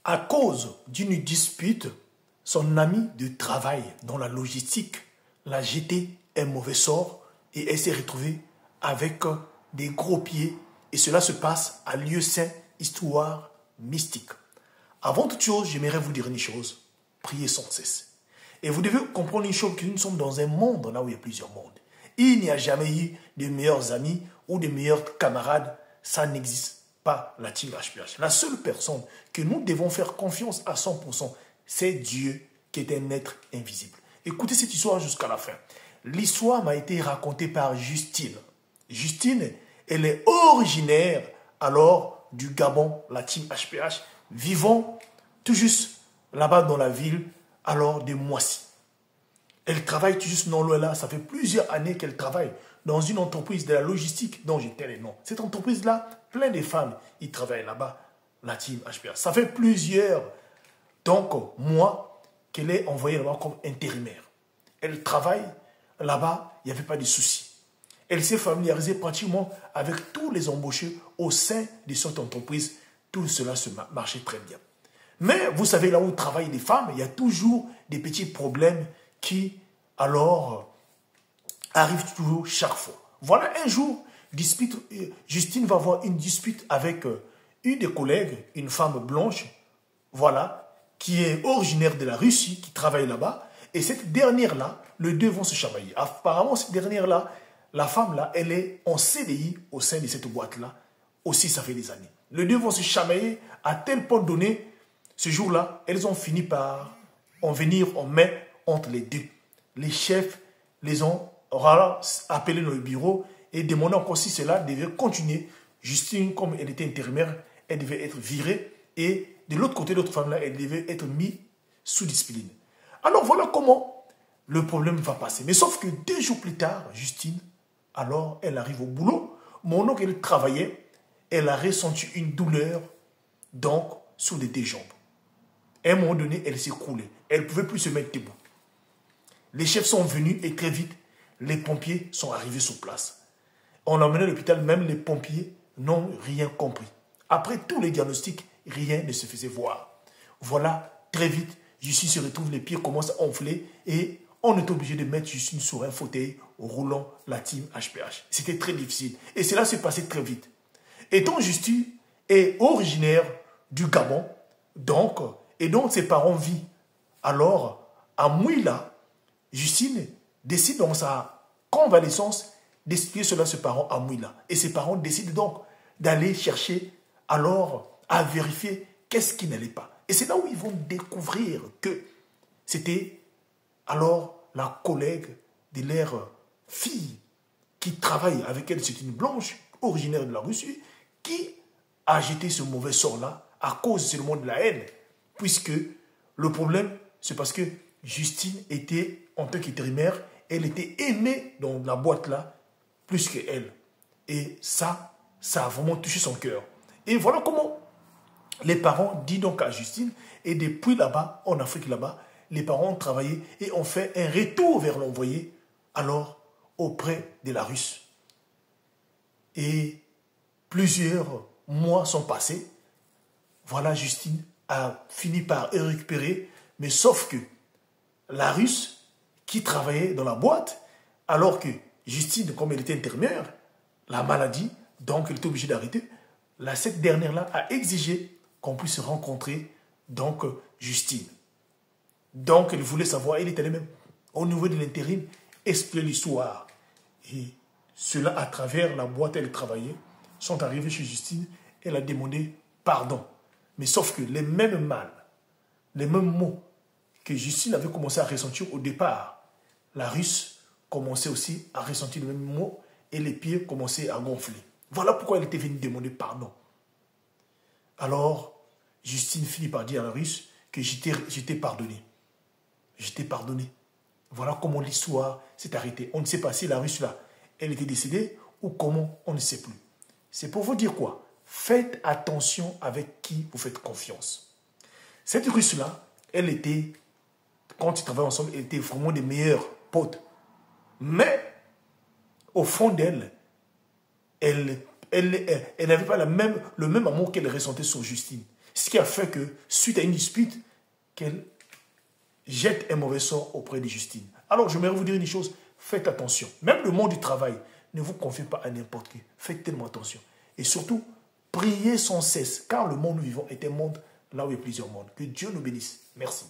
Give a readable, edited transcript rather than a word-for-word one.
À cause d'une dispute, son ami de travail dans la logistique l'a jeté un mauvais sort et elle s'est retrouvée avec des gros pieds. Et cela se passe à lieu saint, histoire mystique. Avant toute chose, j'aimerais vous dire une chose. Priez sans cesse. Et vous devez comprendre une chose, que nous sommes dans un monde là où il y a plusieurs mondes. Il n'y a jamais eu de meilleurs amis ou de meilleurs camarades. Ça n'existe pas, la team HPH. La seule personne que nous devons faire confiance à 100%, c'est Dieu qui est un être invisible. Écoutez cette histoire jusqu'à la fin. L'histoire m'a été racontée par Justine. Justine, elle est originaire alors du Gabon, la team HPH, vivant tout juste là-bas dans la ville alors de Moissy. Elle travaille tout juste non loin là, ça fait plusieurs années qu'elle travaille dans une entreprise de la logistique dont j'étais les noms. Cette entreprise-là, plein de femmes, ils travaillent là-bas, la team HPH. Ça fait plusieurs mois qu'elle est envoyée là-bas comme intérimaire. Elle travaille là-bas, il n'y avait pas de soucis. Elle s'est familiarisée pratiquement avec tous les embauchés au sein de cette entreprise. Tout cela se marchait très bien. Mais vous savez, là où travaillent les femmes, il y a toujours des petits problèmes qui, alors, arrivent toujours chaque fois. Voilà, un jour, Justine va avoir une dispute avec une des collègues, une femme blanche, voilà, qui est originaire de la Russie, qui travaille là-bas. Et cette dernière-là, les deux vont se chamailler. Apparemment, cette dernière-là, la femme-là, elle est en CDI au sein de cette boîte-là. Aussi, ça fait des années. Les deux vont se chamailler à tel point donné, ce jour-là, elles ont fini par en venir en main entre les deux. Les chefs les ont appelés dans le bureau et demandé encore si cela devait continuer. Justine, comme elle était intérimaire, elle devait être virée. Et de l'autre côté, l'autre femme-là, elle devait être mise sous discipline. Alors voilà comment le problème va passer. Mais sauf que 2 jours plus tard, Justine, alors elle arrive au boulot. Mon qu'elle travaillait, elle a ressenti une douleur, donc, sous les 2 jambes. À un moment donné, elle s'est écroulée. Elle ne pouvait plus se mettre debout. Les chefs sont venus et très vite, les pompiers sont arrivés sur place. On l'a emmené à l'hôpital, même les pompiers n'ont rien compris. Après tous les diagnostics, rien ne se faisait voir. Voilà, très vite, Justine se retrouve, les pieds commencent à enfler et on est obligé de mettre Justine sur un fauteuil roulant la team HPH. C'était très difficile et cela s'est passé très vite. Et donc Justine est originaire du Gabon, et donc ses parents vivent. Alors, à Mouila, Justine décide dans sa convalescence d'expliquer cela à ses parents à Mouila. Et ses parents décident donc d'aller chercher, alors, à vérifier qu'est-ce qui n'allait pas. Et c'est là où ils vont découvrir que c'était alors la collègue de leur fille qui travaille avec elle, c'est une blanche originaire de la Russie, qui a jeté ce mauvais sort-là à cause seulement de la haine. Puisque le problème, c'est parce que Justine était, en tant qu'intérimaire, elle était aimée dans la boîte-là plus qu'elle. Et ça a vraiment touché son cœur. Et voilà comment les parents disent donc à Justine, et depuis là-bas, en Afrique là-bas, les parents ont travaillé et ont fait un retour vers l'envoyé, alors auprès de la Russe. Et plusieurs mois sont passés. Voilà, Justine a fini par récupérer, mais sauf que la Russe qui travaillait dans la boîte, alors que Justine, comme elle était intérimaire, la maladie, donc elle était obligée d'arrêter, cette dernière-là a exigé qu'on puisse rencontrer donc Justine. Donc elle voulait savoir, elle était elle-même au niveau de l'intérim, expliquer l'histoire. Et cela à travers la boîte où elle travaillait, sont arrivés chez Justine, elle a demandé pardon. Mais sauf que les mêmes mal, les mêmes mots que Justine avait commencé à ressentir au départ, la Russe commençait aussi à ressentir les mêmes mots et les pieds commençaient à gonfler. Voilà pourquoi elle était venue demander pardon. Alors, Justine finit par dire à la Russe que j'étais pardonné. J'étais pardonné. Voilà comment l'histoire s'est arrêtée. On ne sait pas si la Russe là, elle était décédée ou comment, on ne sait plus. C'est pour vous dire quoi? Faites attention avec qui vous faites confiance. Cette Russe-là, elle était, quand ils travaillaient ensemble, elle était vraiment des meilleurs potes. Mais, au fond d'elle, elle n'avait pas le même amour qu'elle ressentait sur Justine. Ce qui a fait que, suite à une dispute, qu'elle jette un mauvais sort auprès de Justine. Alors, j'aimerais vous dire une chose, faites attention. Même le monde du travail, ne vous confiez pas à n'importe qui. Faites tellement attention. Et surtout, priez sans cesse, car le monde où nous vivons est un monde là où il y a plusieurs mondes. Que Dieu nous bénisse. Merci.